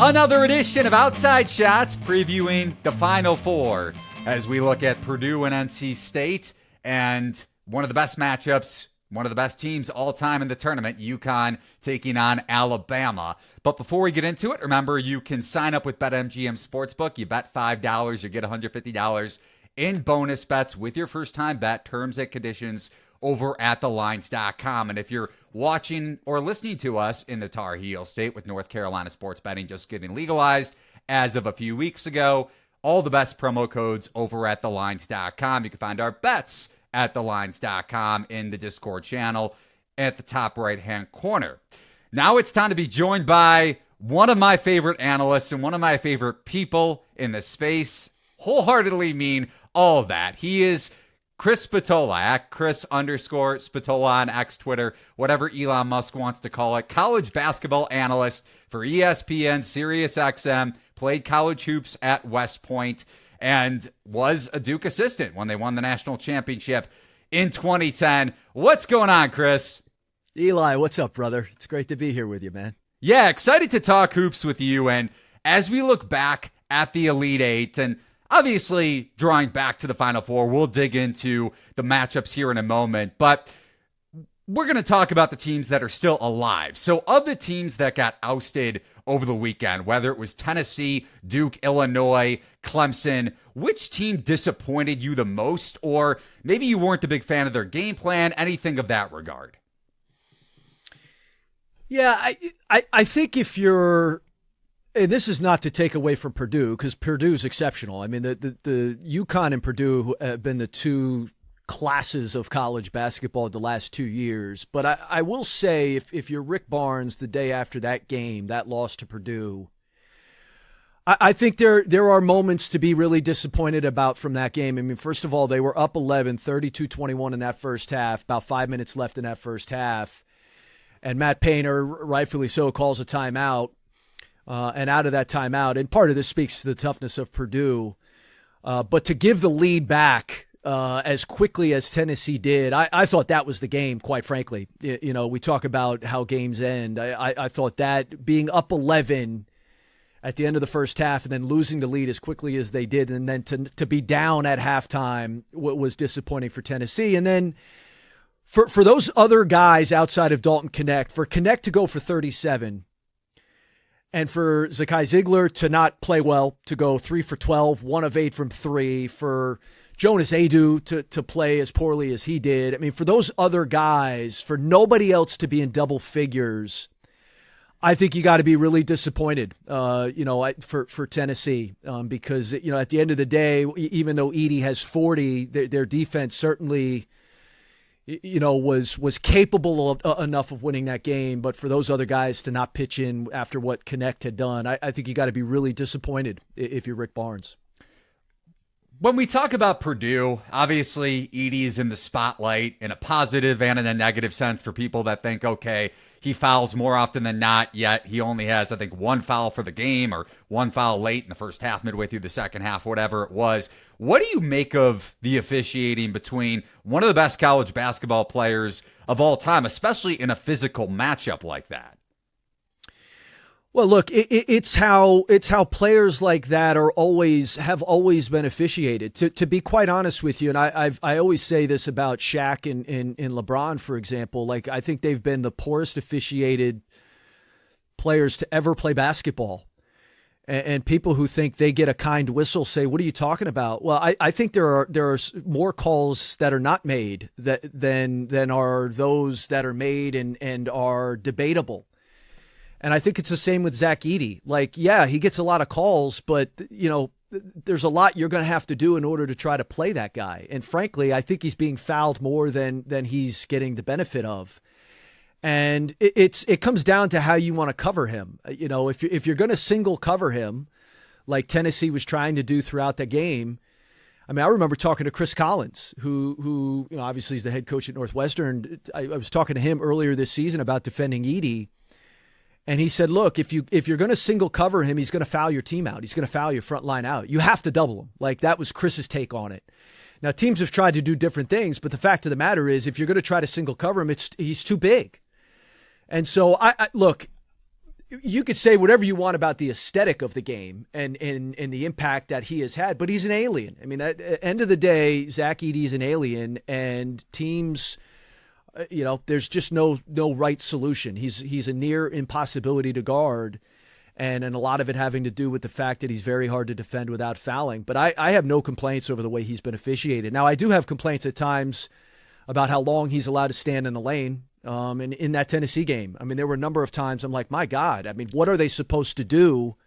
Another edition of Outside Shots previewing the Final Four as we look at Purdue and NC State and one of the best matchups, one of the best teams all time in the tournament, UConn taking on Alabama. But before we get into it, remember you can sign up with BetMGM Sportsbook. You bet $5, you get $150 in bonus bets with your first time bet. Terms and conditions over at thelines.com. And if you're watching or listening to us in the Tar Heel State with North Carolina sports betting just getting legalized as of a few weeks ago, all the best promo codes over at thelines.com. You can find our bets at thelines.com in the Discord channel at the top right-hand corner. Now it's time to be joined by one of my favorite analysts and one of my favorite people in the space. Wholeheartedly mean all of that. He is Chris Spatola, at Chris_Spatola on X, Twitter, whatever Elon Musk wants to call it. College basketball analyst for ESPN, SiriusXM, played college hoops at West Point, and was a Duke assistant when they won the national championship in 2010. What's going on, Chris? Eli, what's up, brother? It's great to be here with you, man. Yeah, excited to talk hoops with you. And as we look back at the Elite Eight, and obviously drawing back to the Final Four, we'll dig into the matchups here in a moment. But we're going to talk about the teams that are still alive. So of the teams that got ousted over the weekend, whether it was Tennessee, Duke, Illinois, Clemson, which team disappointed you the most? Or maybe you weren't a big fan of their game plan, anything of that regard? Yeah, I think if you're, and this is not to take away from Purdue, because Purdue's exceptional. I mean, the UConn and Purdue have been the two classes of college basketball the last 2 years. But I will say, if you're Rick Barnes the day after that game, that loss to Purdue, I think there are moments to be really disappointed about from that game. I mean, first of all, they were up 11, 32-21 in that first half, about 5 minutes left in that first half. And Matt Painter, rightfully so, calls a timeout. And out of that timeout, and part of this speaks to the toughness of Purdue, but to give the lead back as quickly as Tennessee did, I thought that was the game, quite frankly. You know, we talk about how games end. I thought that being up 11 at the end of the first half and then losing the lead as quickly as they did, and then to be down at halftime was disappointing for Tennessee. And then for those other guys outside of Dalton Knecht, for Knecht to go for 37, and for Zakai Ziegler to not play well, to go 3 for 12, 1 of 8 from 3, for Jonas Edey to play as poorly as he did. I mean, for those other guys, for nobody else to be in double figures, I think you got to be really disappointed, for Tennessee, because, you know, at the end of the day, even though Edey has 40, their defense certainly, you know, was capable of enough of winning that game. But for those other guys to not pitch in after what Knecht had done, I think you got to be really disappointed if you're Rick Barnes. When we talk about Purdue, obviously Edey is in the spotlight in a positive and in a negative sense for people that think, okay, he fouls more often than not, yet he only has, I think, one foul for the game or one foul late in the first half, midway through the second half, whatever it was. What do you make of the officiating between one of the best college basketball players of all time, especially in a physical matchup like that? Well, look, it's how players like that have always been officiated. To be quite honest with you, and I always say this about Shaq and LeBron, for example. Like, I think they've been the poorest officiated players to ever play basketball. And people who think they get a kind whistle say, "What are you talking about?" Well, I think there are more calls that are not made than are those that are made and are debatable. And I think it's the same with Zach Edey. Like, yeah, he gets a lot of calls, but, you know, there's a lot you're going to have to do in order to try to play that guy. And frankly, I think he's being fouled more than he's getting the benefit of. And it comes down to how you want to cover him. You know, if you're going to single cover him, like Tennessee was trying to do throughout the game. I mean, I remember talking to Chris Collins, who you know, obviously is the head coach at Northwestern. I was talking to him earlier this season about defending Edey. And he said, look, if you're going to single cover him, he's going to foul your team out. He's going to foul your front line out. You have to double him. Like, that was Chris's take on it. Now, teams have tried to do different things, but the fact of the matter is, if you're going to try to single cover him, he's too big. And so, I look, you could say whatever you want about the aesthetic of the game and the impact that he has had, but he's an alien. I mean, at the end of the day, Zach Edey is an alien, and teams, there's just no right solution. He's a near impossibility to guard, and a lot of it having to do with the fact that he's very hard to defend without fouling. But I have no complaints over the way he's been officiated. Now, I do have complaints at times about how long he's allowed to stand in the lane. And in that Tennessee game, I mean, there were a number of times I'm like, my God, I mean, what are they supposed to do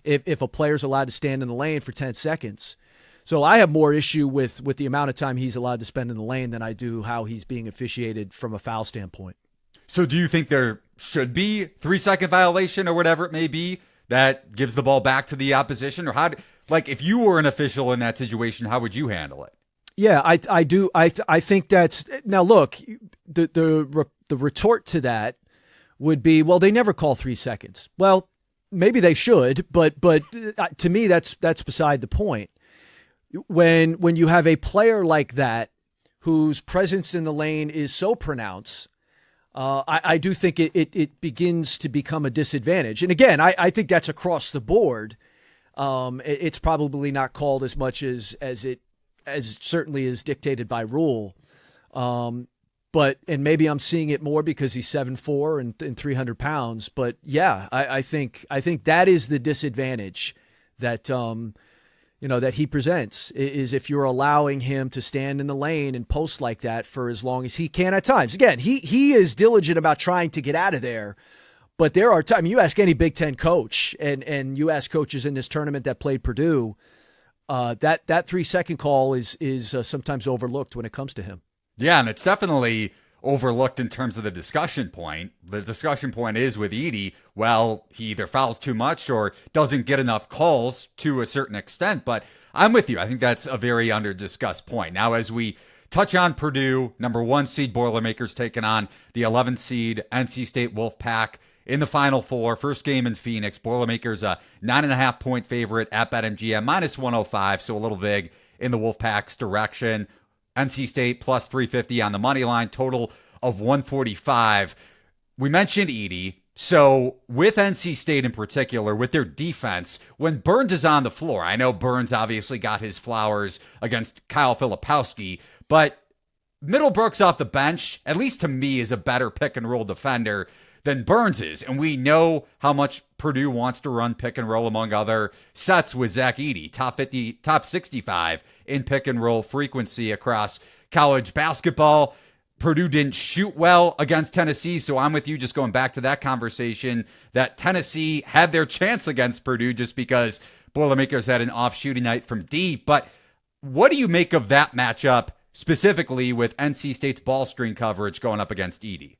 if a player's allowed to stand in the lane for 10 seconds? So I have more issue with the amount of time he's allowed to spend in the lane than I do how he's being officiated from a foul standpoint. So do you think there should be 3-second violation or whatever it may be that gives the ball back to the opposition? Or if you were an official in that situation, how would you handle it? Yeah, I do. I think that's now. Look, the retort to that would be, well, they never call 3 seconds. Well, maybe they should, but to me, that's beside the point. When you have a player like that whose presence in the lane is so pronounced, I do think it begins to become a disadvantage. And again, I think that's across the board. It's probably not called as much as certainly is dictated by rule. But maybe I'm seeing it more because he's 7'4" and 300 pounds. But yeah, I think that is the disadvantage that that he presents, is if you're allowing him to stand in the lane and post like that for as long as he can at times. Again, he is diligent about trying to get out of there. But there are times, you ask any Big Ten coach and you ask coaches in this tournament that played Purdue, that 3-second call is sometimes overlooked when it comes to him. Yeah, and it's definitely overlooked in terms of the discussion point. The discussion point is with Edey, well, he either fouls too much or doesn't get enough calls to a certain extent. But I'm with you. I think that's a very under-discussed point. Now, as we touch on Purdue, number 1 seed Boilermakers taking on the 11th seed NC State Wolfpack in the Final Four. First game in Phoenix. Boilermakers a 9.5-point favorite at BetMGM, -105, so a little vig in the Wolfpack's direction. NC State plus 350 on the money line, total of 145. We mentioned Edey. So with NC State in particular, with their defense, when Burns is on the floor, I know Burns obviously got his flowers against Kyle Filipowski, but Middlebrooks off the bench, at least to me, is a better pick and roll defender than Burns is. And we know how much Purdue wants to run pick and roll among other sets with Zach Edey, top 65 in pick and roll frequency across college basketball. Purdue didn't shoot well against Tennessee, so I'm with you just going back to that conversation that Tennessee had their chance against Purdue just because Boilermakers had an off shooting night from deep. But what do you make of that matchup specifically with NC State's ball screen coverage going up against Edey?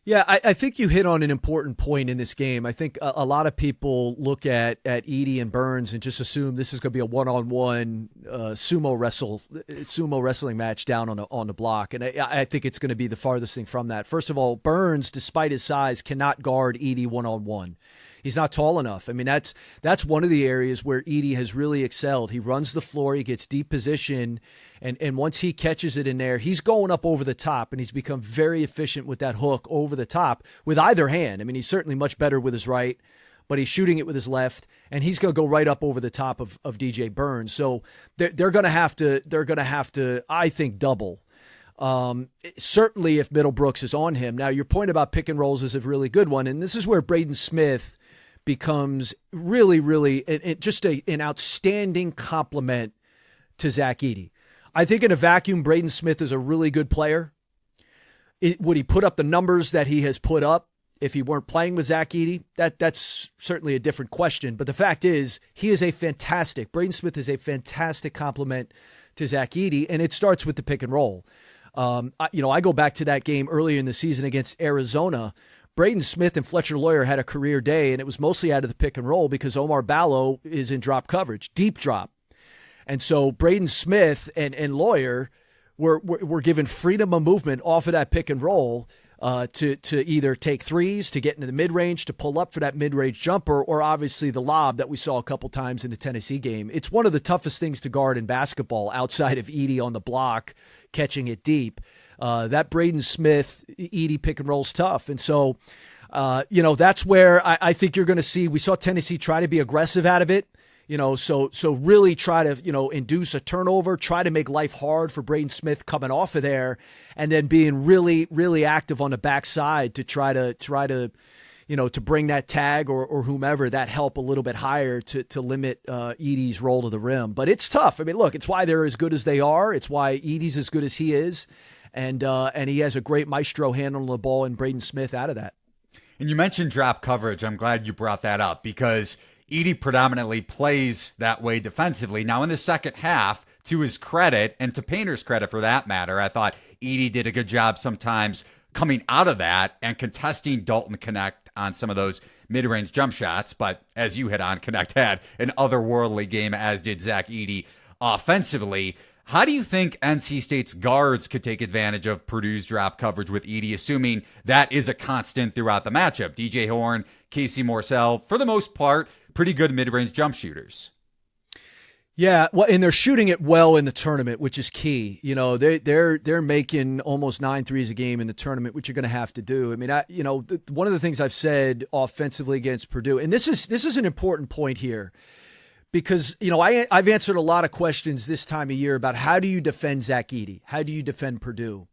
Yeah, I think you hit on an important point in this game. I think a lot of people look at Edey and Burns and just assume this is going to be a one-on-one sumo wrestling match down on the block, and I think it's going to be the farthest thing from that. First of all, Burns, despite his size, cannot guard Edey one-on-one. He's not tall enough. I mean, that's one of the areas where Edey has really excelled. He runs the floor, he gets deep position, and once he catches it in there, he's going up over the top, and he's become very efficient with that hook over the top with either hand. I mean, he's certainly much better with his right, but he's shooting it with his left, and he's going to go right up over the top of DJ Burns. So they're going to have to, I think, double. Certainly if Middlebrooks is on him. Now, your point about pick and rolls is a really good one, and this is where Braden Smith becomes really, really just an outstanding complement to Zach Edey. I think in a vacuum, Braden Smith is a really good player. Would he put up the numbers that he has put up if he weren't playing with Zach Edey? That's certainly a different question. But the fact is, Braden Smith is a fantastic complement to Zach Edey, and it starts with the pick and roll. I go back to that game earlier in the season against Arizona. Braden Smith and Fletcher Lawyer had a career day, and it was mostly out of the pick and roll because Omar Ballo is in drop coverage, deep drop. And so Braden Smith and Lawyer were given freedom of movement off of that pick and roll to either take threes, to get into the mid-range, to pull up for that mid-range jumper, or obviously the lob that we saw a couple times in the Tennessee game. It's one of the toughest things to guard in basketball outside of Edey on the block, catching it deep. That Braden Smith, Edey pick and roll is tough. And so That's where I think you're going to see. We saw Tennessee try to be aggressive out of it. So really try to, induce a turnover, try to make life hard for Braden Smith coming off of there, and then being really, really active on the backside to try to bring that tag or whomever, that help a little bit higher to limit Edey's roll to the rim. But it's tough. I mean, look, it's why they're as good as they are. It's why Edey's as good as he is. And he has a great maestro handling the ball and Braden Smith out of that. And you mentioned drop coverage. I'm glad you brought that up because Edey predominantly plays that way defensively. Now, in the second half, to his credit, and to Painter's credit for that matter, I thought Edey did a good job sometimes coming out of that and contesting Dalton Connect on some of those mid-range jump shots. But as you hit on, Connect had an otherworldly game, as did Zach Edey offensively. How do you think NC State's guards could take advantage of Purdue's drop coverage with Edey, assuming that is a constant throughout the matchup? DJ Horn, Casey Morsell, for the most part, pretty good mid-range jump shooters. Yeah, well, and they're shooting it well in the tournament, which is key. They're making almost 9 threes a game in the tournament, which you're going to have to do. I mean, one of the things I've said offensively against Purdue, and this is an important point here. Because, I've answered a lot of questions this time of year about how do you defend Zach Edey? How do you defend Purdue?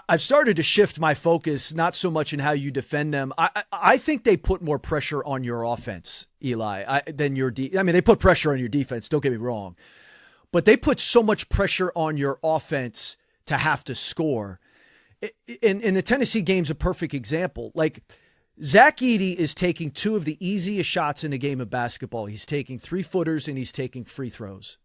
I've started to shift my focus, not so much in how you defend them. I think they put more pressure on your offense, Eli, than your they put pressure on your defense, don't get me wrong. But they put so much pressure on your offense to have to score. In the Tennessee game's a perfect example. Like, Zach Edey is taking 2 of the easiest shots in a game of basketball. He's taking 3-footers and he's taking free throws.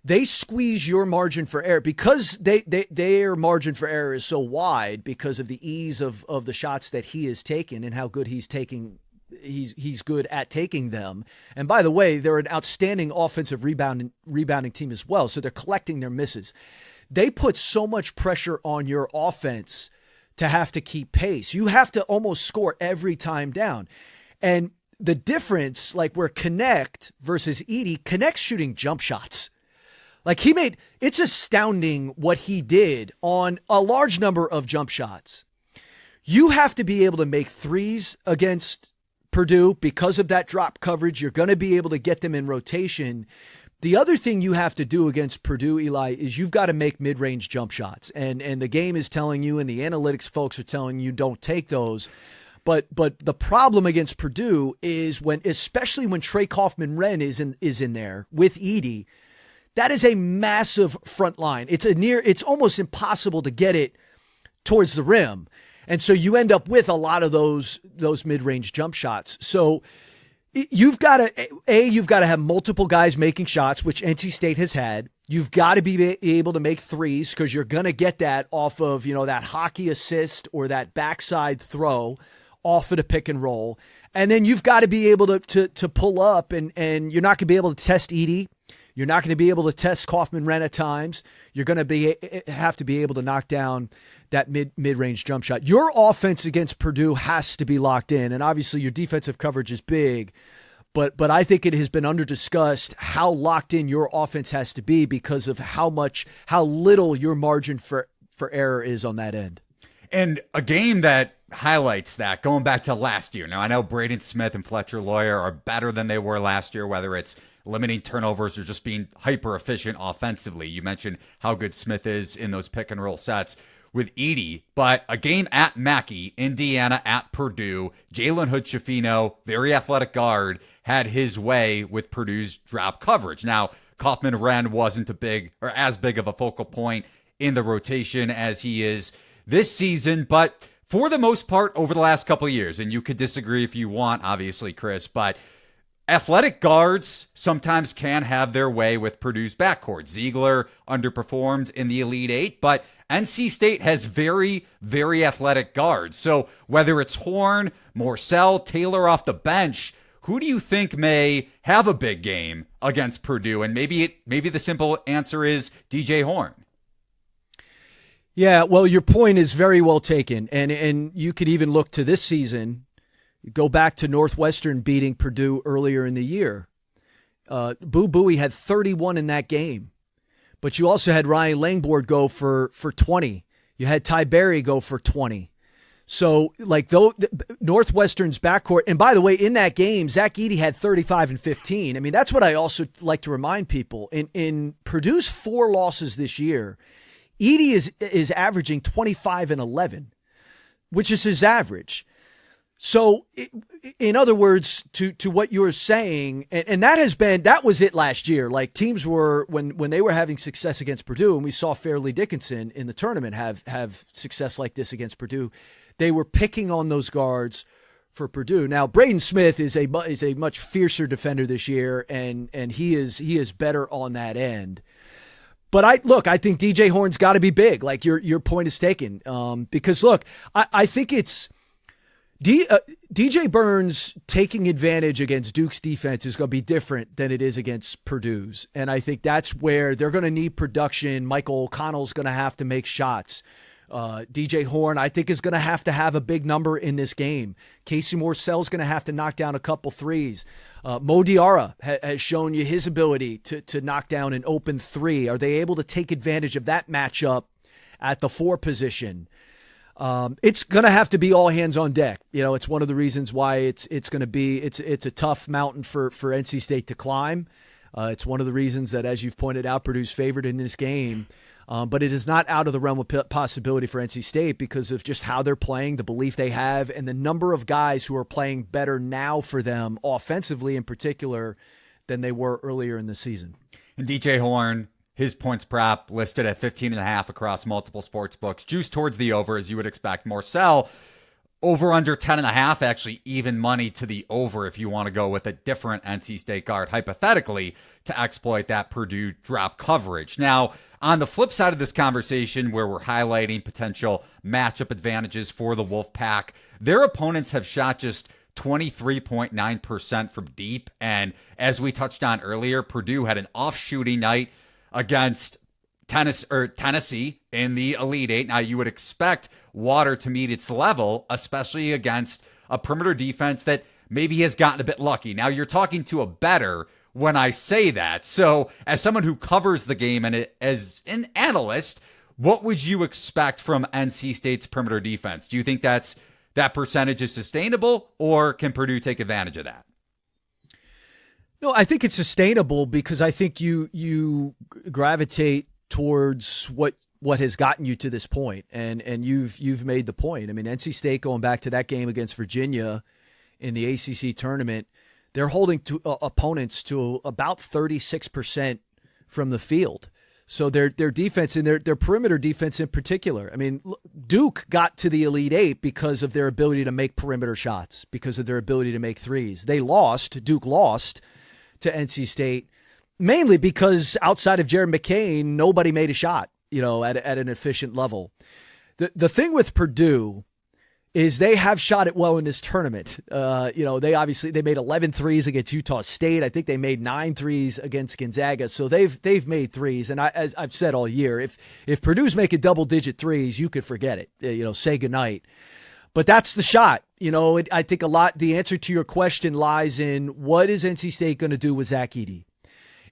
They squeeze your margin for error because their margin for error is so wide because of the ease of the shots that he is taking and how good he's taking. He's good at taking them. And by the way, they're an outstanding offensive rebounding team as well. So they're collecting their misses. They put so much pressure on your offense to have to keep pace. You have to almost score every time down. And the difference, like where Connect versus Edey, Connect's shooting jump shots. Like it's astounding what he did on a large number of jump shots. You have to be able to make threes against Purdue because of that drop coverage. You're going to be able to get them in rotation. The other thing you have to do against Purdue, Eli, is you've got to make mid-range jump shots. And the game is telling you, and the analytics folks are telling you, don't take those. But the problem against Purdue is especially when Trey Kaufman-Renn is in there with Edey, that is a massive front line. It's almost impossible to get it towards the rim. And so you end up with a lot of those mid-range jump shots. So you've got to have multiple guys making shots, which NC State has had. You've got to be able to make threes because you're going to get that off of, that hockey assist or that backside throw off of the pick and roll. And then you've got to be able to pull up and you're not going to be able to test Edey. You're not going to be able to test Kaufman-Renn at times. You're going to have to be able to knock down that mid-range jump shot. Your offense against Purdue has to be locked in, and obviously your defensive coverage is big, but I think it has been under-discussed how locked in your offense has to be because of how little your margin for error is on that end. And a game that highlights that, going back to last year. Now, I know Braden Smith and Fletcher Lawyer are better than they were last year, whether it's limiting turnovers or just being hyper efficient offensively. You mentioned how good Smith is in those pick and roll sets with Edey, but a game at Mackey, Indiana at Purdue, Jalen Hood-Schifino, very athletic guard, had his way with Purdue's drop coverage. Now, Kaufman-Renn wasn't as big of a focal point in the rotation as he is this season, but for the most part over the last couple of years, and you could disagree if you want, obviously, Chris, but athletic guards sometimes can have their way with Purdue's backcourt. Ziegler underperformed in the Elite Eight, but NC State has very, very athletic guards. So whether it's Horn, Morsell, Taylor off the bench, who do you think may have a big game against Purdue? And maybe the simple answer is DJ Horn. Yeah, well, your point is very well taken. And you could even look to this season. Go back to Northwestern beating Purdue earlier in the year. Boo Buie had 31 in that game. But you also had Ryan Langborg go for 20. You had Ty Berry go for 20. So, like, though Northwestern's backcourt, and by the way, in that game, Zach Edey had 35 and 15. I mean, that's what I also like to remind people. In Purdue's 4 losses this year, Edey is averaging 25 and 11, which is his average. So, in other words, to what you're saying, and that was it last year. Like, teams were, when they were having success against Purdue, and we saw Fairleigh Dickinson in the tournament have success like this against Purdue, they were picking on those guards for Purdue. Now, Braden Smith is a much fiercer defender this year, and he is better on that end. But I think DJ Horne's got to be big. Like your point is taken, because look, I think it's DJ Burns taking advantage against Duke's defense is going to be different than it is against Purdue's, and I think that's where they're going to need production. Michael O'Connell's going to have to make shots. DJ Horne, I think, is going to have a big number in this game. Casey Morcell's going to have to knock down a couple threes. Mo Diarra has shown you his ability to knock down an open three. Are they able to take advantage of that matchup at the 4 position? It's going to have to be all hands on deck. You know, it's one of the reasons why it's going to be it's a tough mountain for NC State to climb. It's one of the reasons that, as you've pointed out, Purdue's favored in this game. But it is not out of the realm of possibility for NC State because of just how they're playing, the belief they have, and the number of guys who are playing better now for them, offensively in particular, than they were earlier in the season. And DJ Horne, his points prop listed at 15.5 across multiple sports books, juiced towards the over, as you would expect. Morcell, over under 10.5, actually even money to the over if you want to go with a different NC State guard, hypothetically, to exploit that Purdue drop coverage. Now, on the flip side of this conversation, where we're highlighting potential matchup advantages for the Wolfpack, their opponents have shot just 23.9% from deep. And as we touched on earlier, Purdue had an off-shooting night against Tennessee in the Elite Eight. Now, you would expect water to meet its level, especially against a perimeter defense that maybe has gotten a bit lucky. Now, you're talking to a bettor when I say that. So, as someone who covers the game and as an analyst, what would you expect from NC State's perimeter defense? Do you think that percentage is sustainable, or can Purdue take advantage of that? No, I think it's sustainable because I think you gravitate towards what has gotten you to this point, and you've made the point. I mean, NC State, going back to that game against Virginia in the ACC tournament, they're holding opponents to about 36% from the field. So their defense and their perimeter defense in particular. I mean, Duke got to the Elite Eight because of their ability to make perimeter shots, because of their ability to make threes. Duke lost to NC State mainly because outside of Jared McCain, nobody made a shot, at an efficient level. The thing with Purdue is they have shot it well in this tournament. They made 11 threes against Utah State. I think they made 9 threes against Gonzaga. So they've made threes. And as I've said all year, if Purdue's making double-digit threes, you could forget it. Say goodnight. But that's the shot. I think the answer to your question lies in what is NC State going to do with Zach Edey?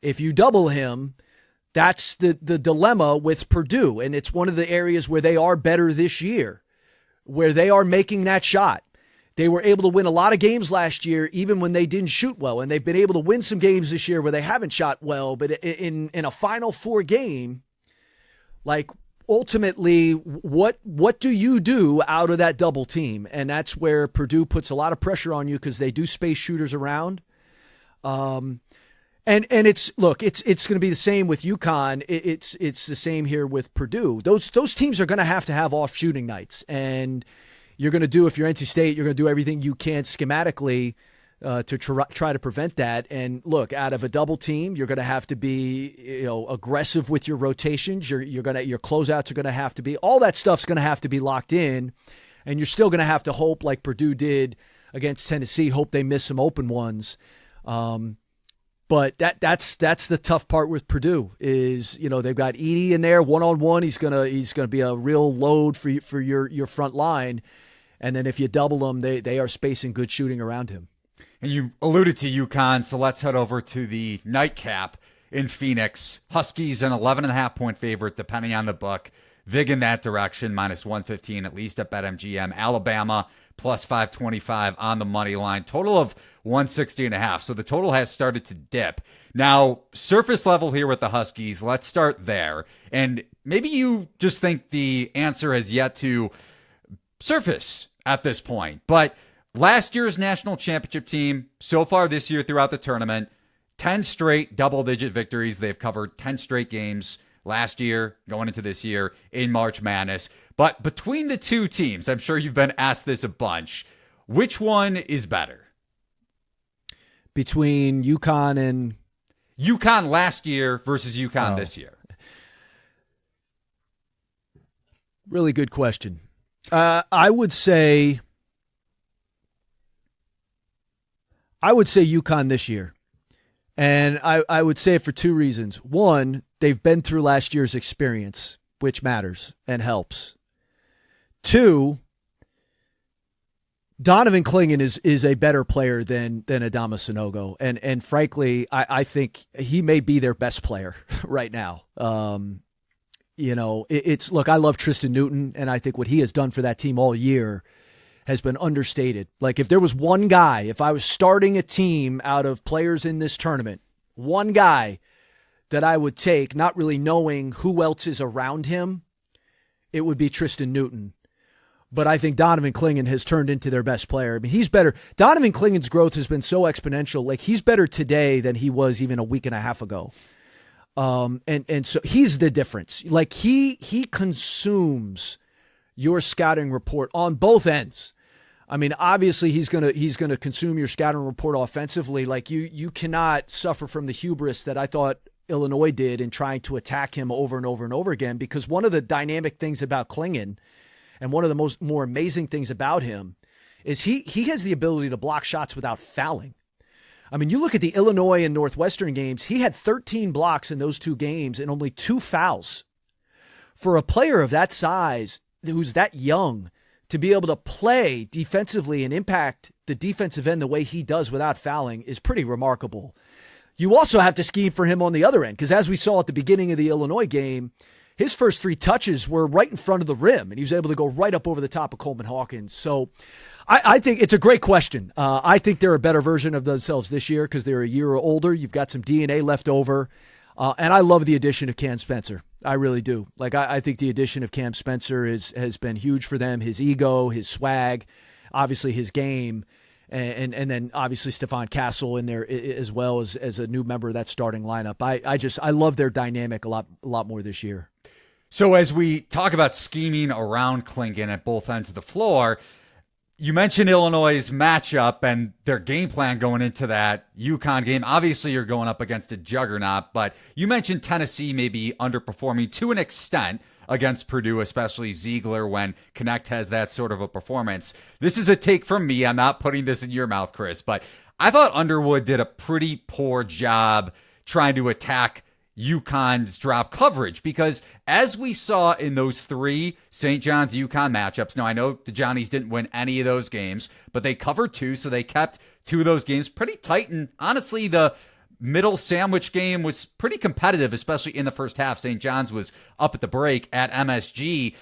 If you double him, that's the dilemma with Purdue. And it's one of the areas where they are better this year, where they are making that shot. They were able to win a lot of games last year, even when they didn't shoot well. And they've been able to win some games this year where they haven't shot well. But in a Final Four game, like, ultimately, what do you do out of that double team? And that's where Purdue puts a lot of pressure on you because they do space shooters around. And it's going to be the same with UConn. It's the same here with Purdue. Those teams are going to have off shooting nights, and you're going to do, if you're NC State, you're going to do everything you can schematically to try to prevent that. And look, out of a double team, you're going to have to be aggressive with your rotations. Your closeouts are going to have to be, all that stuff's going to have to be locked in, and you're still going to have to hope, like Purdue did against Tennessee, hope they miss some open ones. But that's the tough part with Purdue is, they've got Edey in there one-on-one. He's gonna be a real load for your front line, and then if you double him, they are spacing good shooting around him. And you alluded to UConn, so let's head over to the nightcap in Phoenix. Huskies an 11.5 point favorite, depending on the book. Vig in that direction, minus 115 at least at BetMGM. Alabama plus 525 on the money line. Total of 160.5. So the total has started to dip. Now, surface level here with the Huskies, let's start there. And maybe you just think the answer has yet to surface at this point. But last year's national championship team, so far this year throughout the tournament, 10 straight double-digit victories. They've covered 10 straight games last year, going into this year in March Madness. But between the two teams, I'm sure you've been asked this a bunch, which one is better? Between UConn and... UConn last year versus UConn this year. Really good question. I would say UConn this year. And I would say it for two reasons. One, they've been through last year's experience, which matters and helps. Two, Donovan Clingan is a better player than Adama Sanogo. And frankly, I think he may be their best player right now. Look, I love Tristan Newton, and I think what he has done for that team all year has been understated. Like, if there was one guy, if I was starting a team out of players in this tournament, one guy that I would take, not really knowing who else is around him, it would be Tristan Newton. But I think Donovan Clingan has turned into their best player. I mean, he's better. Donovan Clingan's growth has been so exponential. Like, he's better today than he was even a week and a half ago. And so he's the difference. Like, he consumes your scouting report on both ends. I mean, obviously he's gonna consume your scouting report offensively. Like, you cannot suffer from the hubris that I thought Illinois did in trying to attack him over and over and over again. Because one of the dynamic things about Clingan, and one of the more amazing things about him, is he has the ability to block shots without fouling. I mean, you look at the Illinois and Northwestern games, he had 13 blocks in those two games and only 2 fouls. For a player of that size, who's that young, to be able to play defensively and impact the defensive end the way he does without fouling is pretty remarkable. You also have to scheme for him on the other end, because as we saw at the beginning of the Illinois game, his first 3 touches were right in front of the rim, and he was able to go right up over the top of Coleman Hawkins. So I think it's a great question. I think they're a better version of themselves this year because they're a year older. You've got some DNA left over. And I love the addition of Cam Spencer. I really do. Like, I think the addition of Cam Spencer has been huge for them. His ego, his swag, obviously his game, and then obviously Stephon Castle in there as well as a new member of that starting lineup. I love their dynamic a lot more this year. So as we talk about scheming around Clingan at both ends of the floor, you mentioned Illinois' matchup and their game plan going into that UConn game. Obviously, you're going up against a juggernaut, but you mentioned Tennessee maybe underperforming to an extent against Purdue, especially Ziegler, when Connect has that sort of a performance. This is a take from me. I'm not putting this in your mouth, Chris, but I thought Underwood did a pretty poor job trying to attack UConn's drop coverage, because as we saw in those 3 St. John's UConn matchups, now I know the Johnnies didn't win any of those games, but they covered 2, so they kept 2 of those games pretty tight. And honestly, the middle sandwich game was pretty competitive, especially in the first half. St. John's was up at the break at MSG.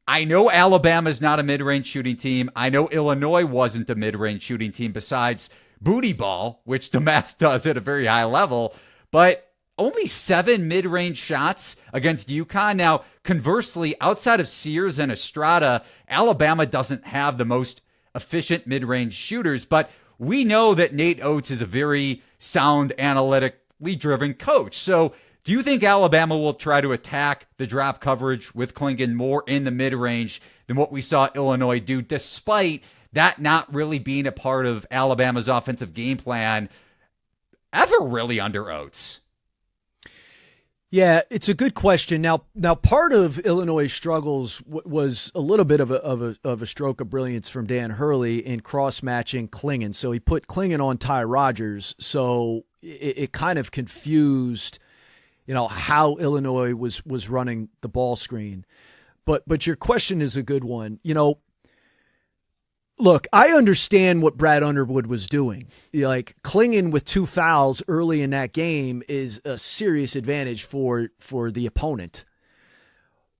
I know Alabama's not a mid-range shooting team. I know Illinois wasn't a mid-range shooting team besides booty ball, which Damas does at a very high level, but only 7 mid-range shots against UConn. Now, conversely, outside of Sears and Estrada, Alabama doesn't have the most efficient mid-range shooters, but we know that Nate Oates is a very sound, analytically driven coach. So do you think Alabama will try to attack the drop coverage with Clingan more in the mid-range than what we saw Illinois do, despite that not really being a part of Alabama's offensive game plan ever really under Oates? Yeah, it's a good question. Now, part of Illinois' struggles was a little bit of a stroke of brilliance from Dan Hurley in cross-matching Clingan. So he put Clingan on Ty Rodgers, so it kind of confused, how Illinois was running the ball screen. But your question is a good one. Look, I understand what Brad Underwood was doing. Like, Clingan with 2 fouls early in that game is a serious advantage for the opponent.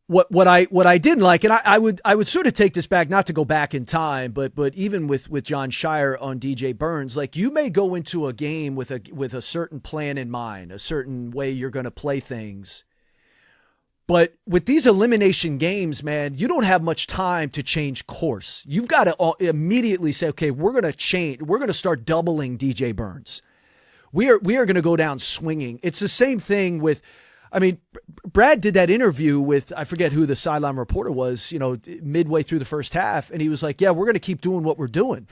What I didn't like, and I would sort of take this back, not to go back in time, but even with John Shire on DJ Burns, like you may go into a game with a certain plan in mind, a certain way you're going to play things. But with these elimination games, man, you don't have much time to change course. You've got to immediately say, okay, we're going to change. We're going to start doubling DJ Burns. We are going to go down swinging. It's the same thing with, I mean, Brad did that interview with, I forget who the sideline reporter was, midway through the first half. And he was like, yeah, we're going to keep doing what we're doing.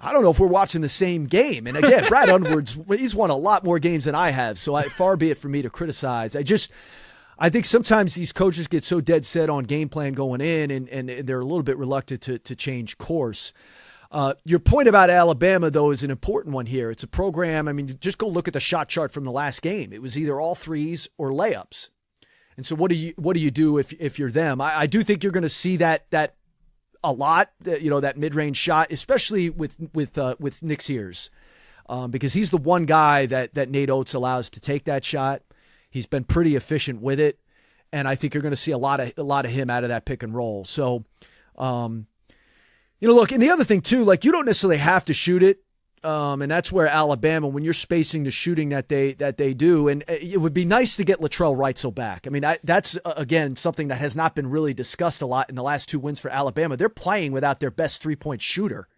I don't know if we're watching the same game. And again, Brad Underwood's, he's won a lot more games than I have. So far be it for me to criticize. I think sometimes these coaches get so dead set on game plan going in and they're a little bit reluctant to change course. Your point about Alabama, though, is an important one here. It's a program. I mean, just go look at the shot chart from the last game. It was either all threes or layups. And so what do you do if you're them? I do think you're going to see that a lot, that mid-range shot, especially with Nick Sears, because he's the one guy that Nate Oates allows to take that shot. He's been pretty efficient with it, and I think you're going to see a lot of him out of that pick and roll. So, look, and the other thing too, like you don't necessarily have to shoot it, and that's where Alabama, when you're spacing the shooting that they do, and it would be nice to get Latrell Wrightsell back. I mean, that's again something that has not been really discussed a lot in the last two wins for Alabama. They're playing without their best 3-point shooter,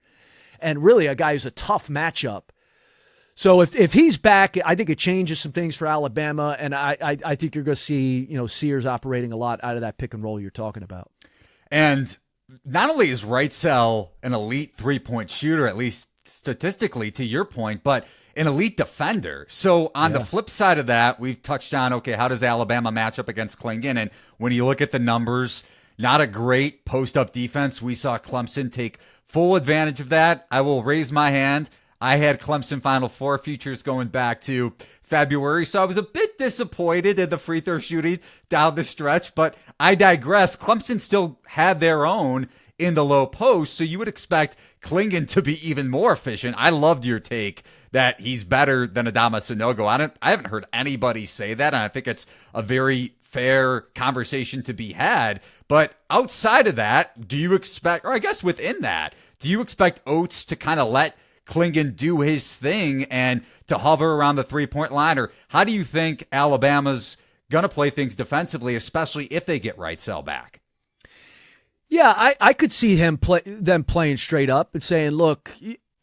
and really a guy who's a tough matchup. So if he's back, I think it changes some things for Alabama, and I think you're going to see Sears operating a lot out of that pick and roll you're talking about. And not only is Wrightsell an elite 3-point shooter, at least statistically, to your point, but an elite defender. So on the flip side of that, we've touched on, okay, how does Alabama match up against Klingon? And when you look at the numbers, not a great post-up defense. We saw Clemson take full advantage of that. I will raise my hand. I had Clemson Final Four futures going back to February, so I was a bit disappointed in the free throw shooting down the stretch, but I digress. Clemson still had their own in the low post, so you would expect Klingon to be even more efficient. I loved your take that he's better than Adama Sanogo. I haven't heard anybody say that, and I think it's a very fair conversation to be had. But outside of that, do you expect, or I guess within that, do you expect Oates to kind of let Klingon do his thing and to hover around the 3-point line? Or how do you think Alabama's going to play things defensively, especially if they get Wrightsell back? Yeah, I could see them playing straight up and saying, look,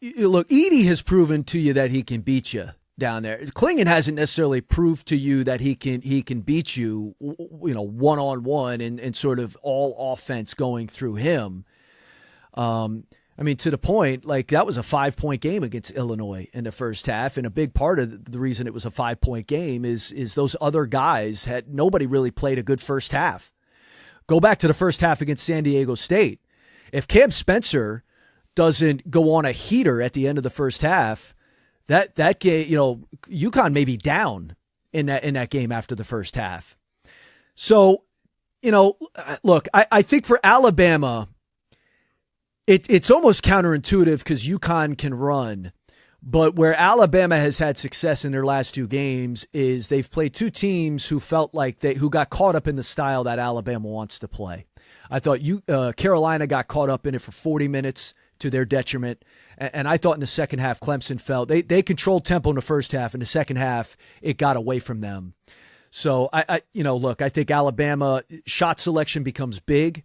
Edey has proven to you that he can beat you down there. Klingon hasn't necessarily proved to you that he can beat you, one-on-one and sort of all offense going through him. I mean, to the point, like that was a 5-point game against Illinois in the first half. And a big part of the reason it was a 5-point game is those other guys nobody really played a good first half. Go back to the first half against San Diego State. If Cam Spencer doesn't go on a heater at the end of the first half, that game, UConn may be down in that game after the first half. So, look, I think for Alabama, it's almost counterintuitive because UConn can run, but where Alabama has had success in their last two games is they've played two teams who felt like who got caught up in the style that Alabama wants to play. I thought Carolina got caught up in it for 40 minutes to their detriment, and I thought in the second half Clemson felt they controlled tempo in the first half. In the second half, it got away from them. So I think Alabama shot selection becomes big.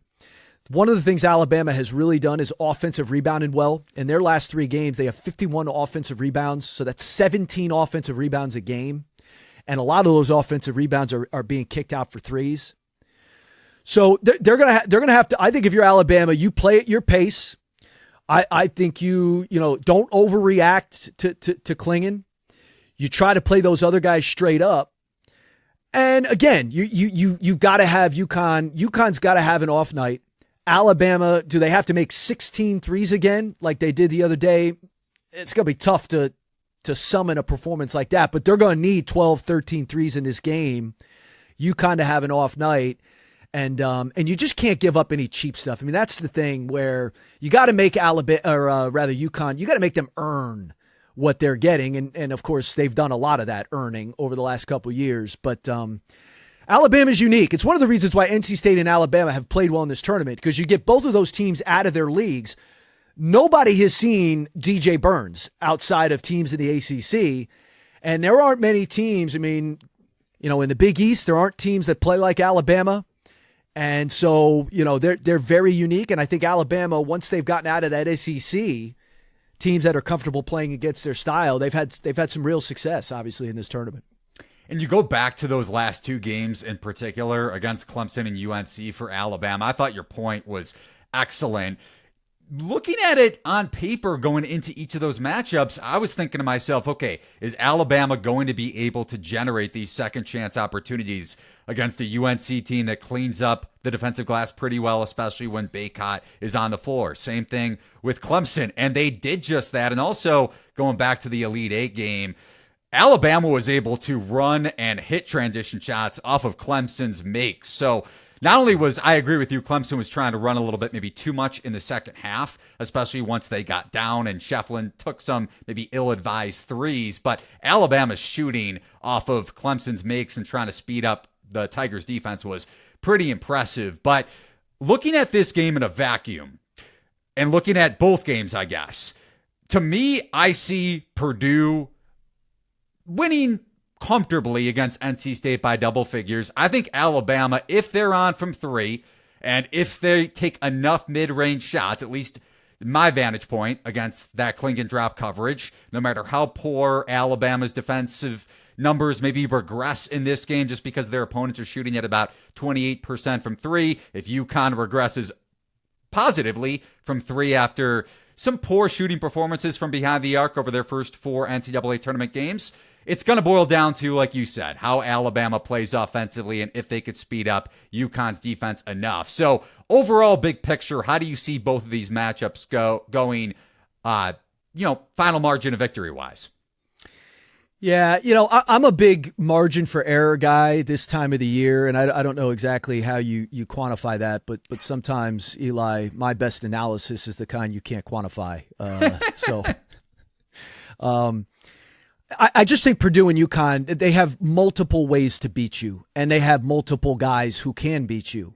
One of the things Alabama has really done is offensive rebounding well. In their last 3 games, they have 51 offensive rebounds. So that's 17 offensive rebounds a game. And a lot of those offensive rebounds are being kicked out for threes. So they're gonna have to. I think if you're Alabama, you play at your pace. I think you don't overreact to Klingon. You try to play those other guys straight up. And again, you've got to have UConn. UConn's got to have an off night. Alabama, do they have to make 16 threes again like they did the other day? It's going to be tough to summon a performance like that, but they're going to need 12, 13 threes in this game. UConn to have an off night, and you just can't give up any cheap stuff. I mean, that's the thing where you got to make UConn, you got to make them earn what they're getting, and of course they've done a lot of that earning over the last couple of years, but Alabama's unique. It's one of the reasons why NC State and Alabama have played well in this tournament, because you get both of those teams out of their leagues. Nobody has seen DJ Burns outside of teams in the ACC, and there aren't many teams. I mean, in the Big East, there aren't teams that play like Alabama, and so they're very unique. And I think Alabama, once they've gotten out of that SEC, teams that are comfortable playing against their style, they've had some real success, obviously, in this tournament. And you go back to those last two games in particular against Clemson and UNC for Alabama. I thought your point was excellent. Looking at it on paper going into each of those matchups, I was thinking to myself, okay, is Alabama going to be able to generate these second chance opportunities against a UNC team that cleans up the defensive glass pretty well, especially when Baycott is on the floor? Same thing with Clemson, and they did just that. And also, going back to the Elite Eight game, Alabama was able to run and hit transition shots off of Clemson's makes. So not only I agree with you, Clemson was trying to run a little bit, maybe too much in the second half, especially once they got down and Shefflin took some maybe ill-advised threes, but Alabama's shooting off of Clemson's makes and trying to speed up the Tigers' defense was pretty impressive. But looking at this game in a vacuum and looking at both games, I guess, to me, I see Purdue winning comfortably against NC State by double figures. I think Alabama, if they're on from three, and if they take enough mid-range shots, at least my vantage point against that clink and drop coverage, no matter how poor Alabama's defensive numbers maybe regress in this game just because their opponents are shooting at about 28% from three, if UConn regresses positively from three after some poor shooting performances from behind the arc over their first four NCAA tournament games, it's going to boil down to, like you said, how Alabama plays offensively and if they could speed up UConn's defense enough. So overall, big picture, how do you see both of these matchups going, final margin of victory wise? Yeah, I'm a big margin for error guy this time of the year, and I don't know exactly how you quantify that, but sometimes, Eli, my best analysis is the kind you can't quantify. I just think Purdue and UConn, they have multiple ways to beat you, and they have multiple guys who can beat you.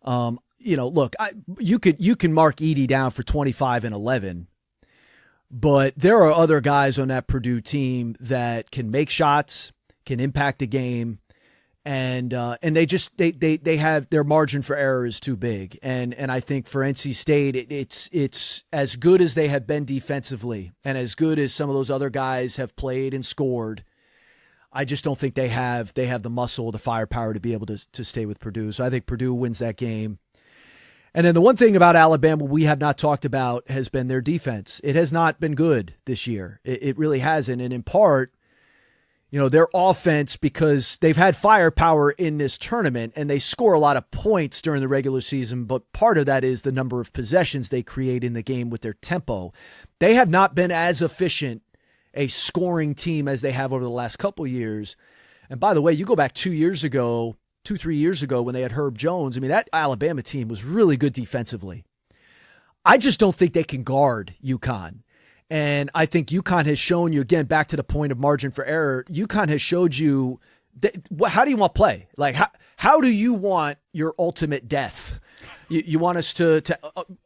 Look, you can mark Edey down for 25 and 11, but there are other guys on that Purdue team that can make shots, can impact the game, and they have their margin for error is too big. And I think for NC State, it's as good as they have been defensively, and as good as some of those other guys have played and scored. I just don't think they have the muscle, the firepower to be able to stay with Purdue. So I think Purdue wins that game. And then the one thing about Alabama we have not talked about has been their defense. It has not been good this year. It really hasn't. And in part, their offense, because they've had firepower in this tournament and they score a lot of points during the regular season, but part of that is the number of possessions they create in the game with their tempo. They have not been as efficient a scoring team as they have over the last couple of years. And by the way, you go back 3 years ago, when they had Herb Jones, I mean, that Alabama team was really good defensively. I just don't think they can guard UConn. And I think UConn has shown you, again, back to the point of margin for error, UConn has showed you, how do you want play? Like, how do you want your ultimate death? You want us to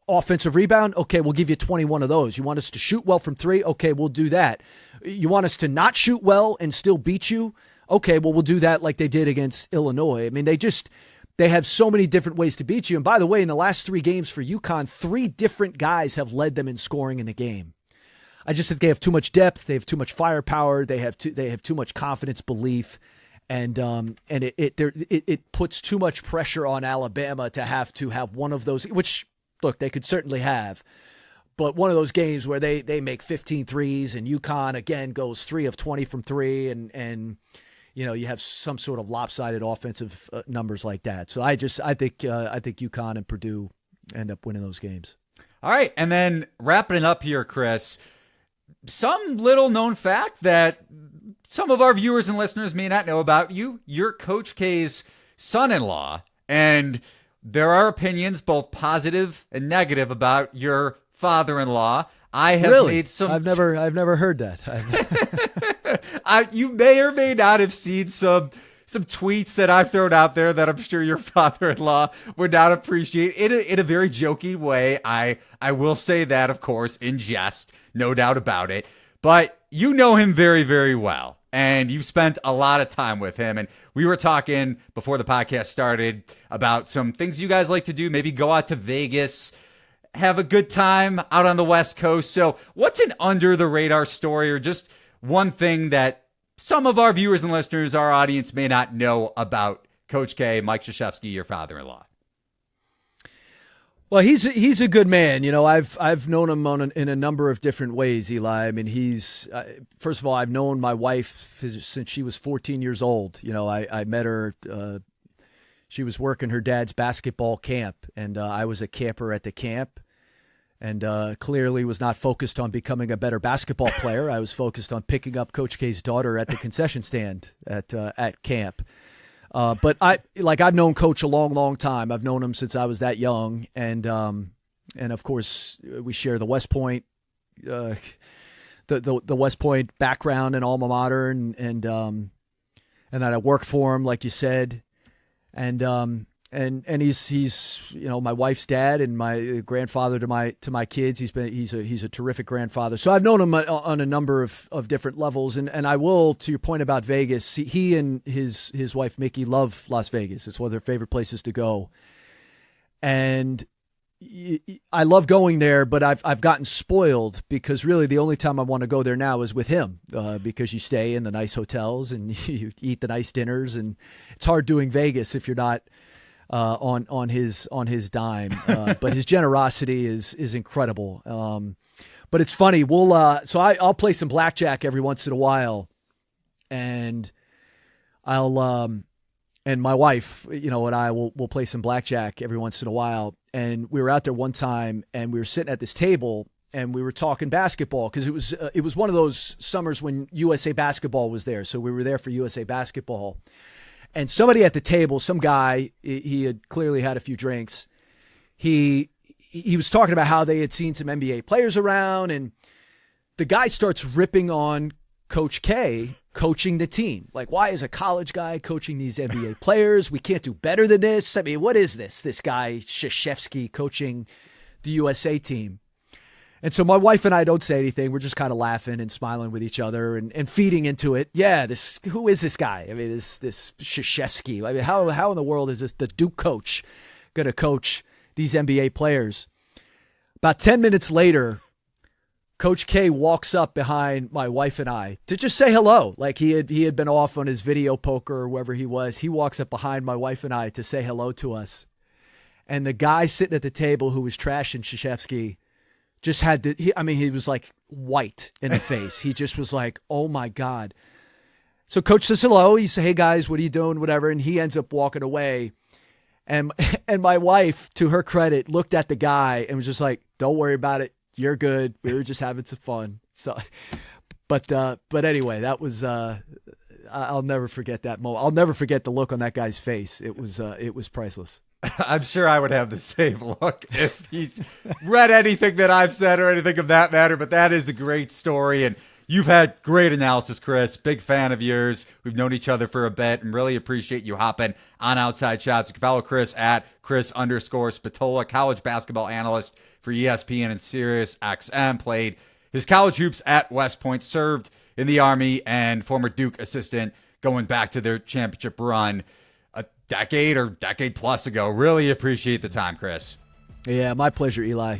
offensive rebound? Okay, we'll give you 21 of those. You want us to shoot well from three? Okay, we'll do that. You want us to not shoot well and still beat you? Okay, well, we'll do that like they did against Illinois. I mean, they have so many different ways to beat you. And by the way, in the last three games for UConn, 3 different guys have led them in scoring in the game. I just think they have too much depth. They have too much firepower. They have too much confidence, belief, and it puts too much pressure on Alabama to have one of those. Which, look, they could certainly have, but one of those games where they make 15 threes and UConn again goes 3 of 20 from three, and you have some sort of lopsided offensive numbers like that. So I think UConn and Purdue end up winning those games. All right, and then wrapping it up here, Chris. Some little known fact that some of our viewers and listeners may not know about you. You're Coach K's son-in-law, and there are opinions both positive and negative about your father-in-law. I have really? made some. I've never heard that. You may or may not have seen some some tweets that I've thrown out there that I'm sure your father-in-law would not appreciate in a very jokey way. I will say that, of course, in jest, no doubt about it. But you know him very, very well, and you've spent a lot of time with him. And we were talking before the podcast started about some things you guys like to do, maybe go out to Vegas, have a good time out on the West Coast. So what's an under-the-radar story or just one thing that some of our viewers and listeners, our audience, may not know about Coach K, Mike Krzyzewski, your father-in-law? Well, he's a good man. You know, I've known him in a number of different ways, Eli. I mean, he's first of all, I've known my wife since she was 14 years old. You know, I met her. She was working her dad's basketball camp, and I was a camper at the camp, and clearly was not focused on becoming a better basketball player. I was focused on picking up Coach K's daughter at the concession stand at camp. But I've known Coach a long, long time. I've known him since I was that young, and of course we share the West Point, the West Point background and alma mater, and that I work for him, like you said, and he's you know, my wife's dad and my grandfather to my kids. He's a terrific grandfather. So I've known him on a number of different levels. And I will, to your point about Vegas, he and his wife Mickey love Las Vegas. It's one of their favorite places to go. And I love going there, but I've gotten spoiled because really the only time I want to go there now is with him, because you stay in the nice hotels and you eat the nice dinners, and it's hard doing Vegas if you're not on his dime, but his generosity is incredible. But it's funny. I'll play some blackjack every once in a while, and and my wife, you know, and I will play some blackjack every once in a while. And we were out there one time, and we were sitting at this table, and we were talking basketball because it was one of those summers when USA Basketball was there. So we were there for USA Basketball. And somebody at the table, some guy, he had clearly had a few drinks. He was talking about how they had seen some NBA players around, and the guy starts ripping on Coach K coaching the team. Like, why is a college guy coaching these NBA players? We can't do better than this. I mean, what is this? This guy, Krzyzewski, coaching the USA team. And so my wife and I don't say anything. We're just kind of laughing and smiling with each other and feeding into it. Yeah, who is this guy? I mean, this Krzyzewski. I mean, how in the world is the Duke coach going to coach these NBA players? About 10 minutes later, Coach K walks up behind my wife and I to just say hello. Like he had been off on his video poker or wherever he was. He walks up behind my wife and I to say hello to us. And the guy sitting at the table who was trashing Krzyzewski just had he was like white in the face. He just was like, oh my God. So Coach says hello. He said, hey guys, what are you doing? Whatever. And he ends up walking away. And my wife, to her credit, looked at the guy and was just like, don't worry about it. You're good. We were just having some fun. So, but anyway, that was, I'll never forget that moment. I'll never forget the look on that guy's face. It was priceless. I'm sure I would have the same look if he's read anything that I've said or anything of that matter, but that is a great story, and you've had great analysis, Chris. Big fan of yours. We've known each other for a bit and really appreciate you hopping on Outside Shots. You can follow Chris at Chris_Spatola, college basketball analyst for ESPN and Sirius XM, played his college hoops at West Point, served in the Army, and former Duke assistant going back to their championship run decade plus ago. Really appreciate the time, Chris. Yeah, my pleasure, Eli.